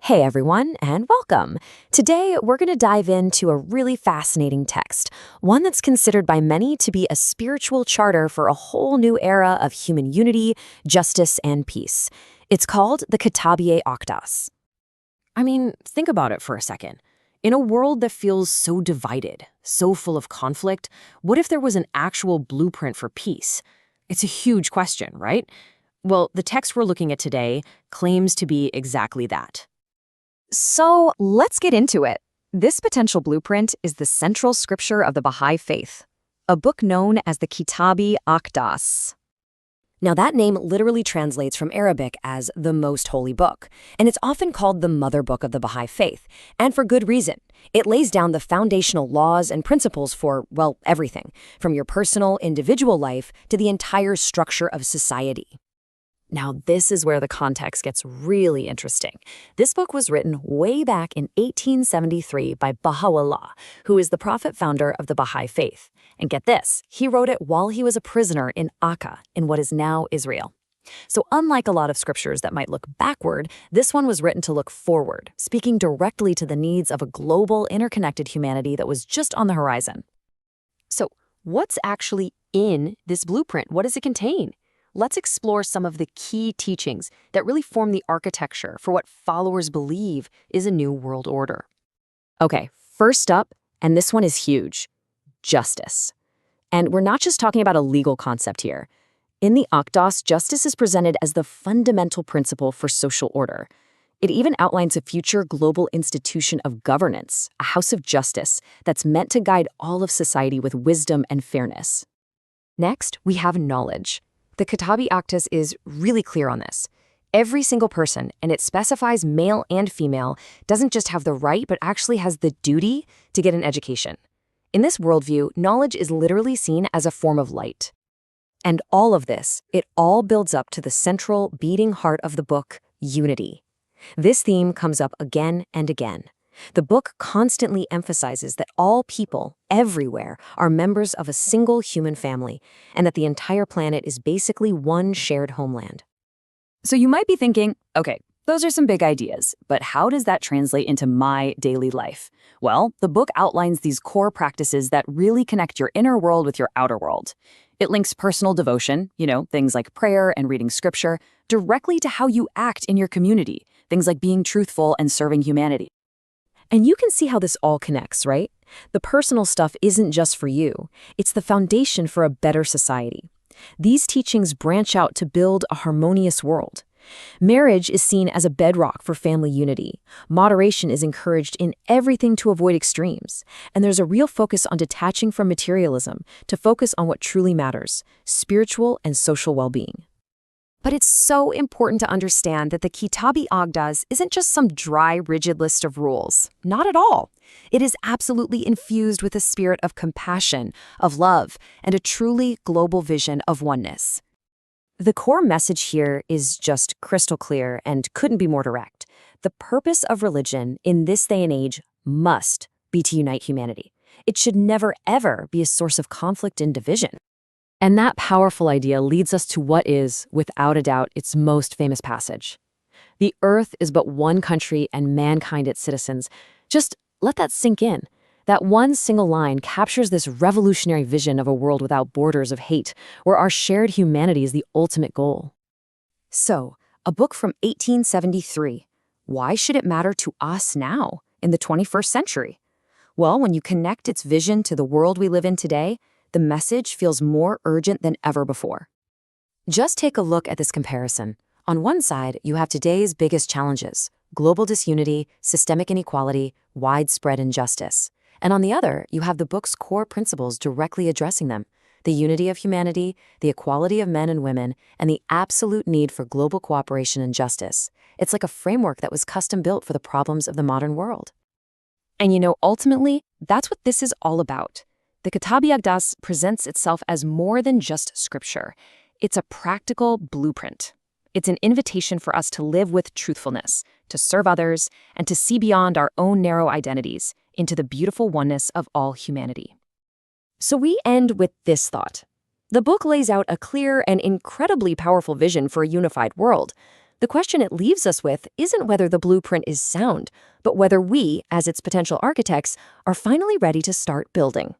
Hey everyone, and welcome. Today, we're going to dive into a really fascinating text, one that's considered by many to be a spiritual charter for a whole new era of human unity, justice, and peace. It's called the Kitáb-i-Aqdas. I mean, think about it for a second. In a world that feels so divided, so full of conflict, what if there was an actual blueprint for peace? It's a huge question, right? Well, the text we're looking at today claims to be exactly that. So let's get into it. This potential blueprint is the central scripture of the Bahá'í Faith, a book known as the Kitáb-i-Aqdas. Now, that name literally translates from Arabic as the Most Holy Book, and it's often called the Mother Book of the Bahá'í Faith, and for good reason. It lays down the foundational laws and principles for, well, everything, from your personal, individual life to the entire structure of society. Now, this is where the context gets really interesting. This book was written way back in 1873 by Bahá'u'lláh, who is the prophet-founder of the Bahá'í Faith. And get this, he wrote it while he was a prisoner in Akka, in what is now Israel. So unlike a lot of scriptures that might look backward, this one was written to look forward, speaking directly to the needs of a global, interconnected humanity that was just on the horizon. So what's actually in this blueprint? What does it contain? Let's explore some of the key teachings that really form the architecture for what followers believe is a new world order. Okay, first up, and this one is huge, justice. And we're not just talking about a legal concept here. In the Aqdas, justice is presented as the fundamental principle for social order. It even outlines a future global institution of governance, a house of justice, that's meant to guide all of society with wisdom and fairness. Next, we have knowledge. The Kitáb-i-Aqdas is really clear on this. Every single person, and it specifies male and female, doesn't just have the right, but actually has the duty to get an education. In this worldview, knowledge is literally seen as a form of light. And all of this, it all builds up to the central, beating heart of the book, unity. This theme comes up again and again. The book constantly emphasizes that all people, everywhere, are members of a single human family, and that the entire planet is basically one shared homeland. So you might be thinking, okay, those are some big ideas, but how does that translate into my daily life? Well, the book outlines these core practices that really connect your inner world with your outer world. It links personal devotion, things like prayer and reading scripture, directly to how you act in your community, things like being truthful and serving humanity. And you can see how this all connects, right? The personal stuff isn't just for you. It's the foundation for a better society. These teachings branch out to build a harmonious world. Marriage is seen as a bedrock for family unity. Moderation is encouraged in everything to avoid extremes. And there's a real focus on detaching from materialism to focus on what truly matters, spiritual and social well-being. But it's so important to understand that the Kitáb-i-Aqdas isn't just some dry, rigid list of rules. Not at all. It is absolutely infused with a spirit of compassion, of love, and a truly global vision of oneness. The core message here is just crystal clear and couldn't be more direct. The purpose of religion in this day and age must be to unite humanity. It should never, ever be a source of conflict and division. And that powerful idea leads us to what is, without a doubt, its most famous passage. The earth is but one country and mankind its citizens. Just let that sink in. That one single line captures this revolutionary vision of a world without borders of hate, where our shared humanity is the ultimate goal. So, a book from 1873. Why should it matter to us now, in the 21st century? Well, when you connect its vision to the world we live in today, the message feels more urgent than ever before. Just take a look at this comparison. On one side, you have today's biggest challenges: global disunity, systemic inequality, widespread injustice. And on the other, you have the book's core principles directly addressing them: the unity of humanity, the equality of men and women, and the absolute need for global cooperation and justice. It's like a framework that was custom-built for the problems of the modern world. And ultimately, that's what this is all about. The Kitáb-i-Aqdas presents itself as more than just scripture. It's a practical blueprint. It's an invitation for us to live with truthfulness, to serve others, and to see beyond our own narrow identities into the beautiful oneness of all humanity. So we end with this thought. The book lays out a clear and incredibly powerful vision for a unified world. The question it leaves us with isn't whether the blueprint is sound, but whether we, as its potential architects, are finally ready to start building.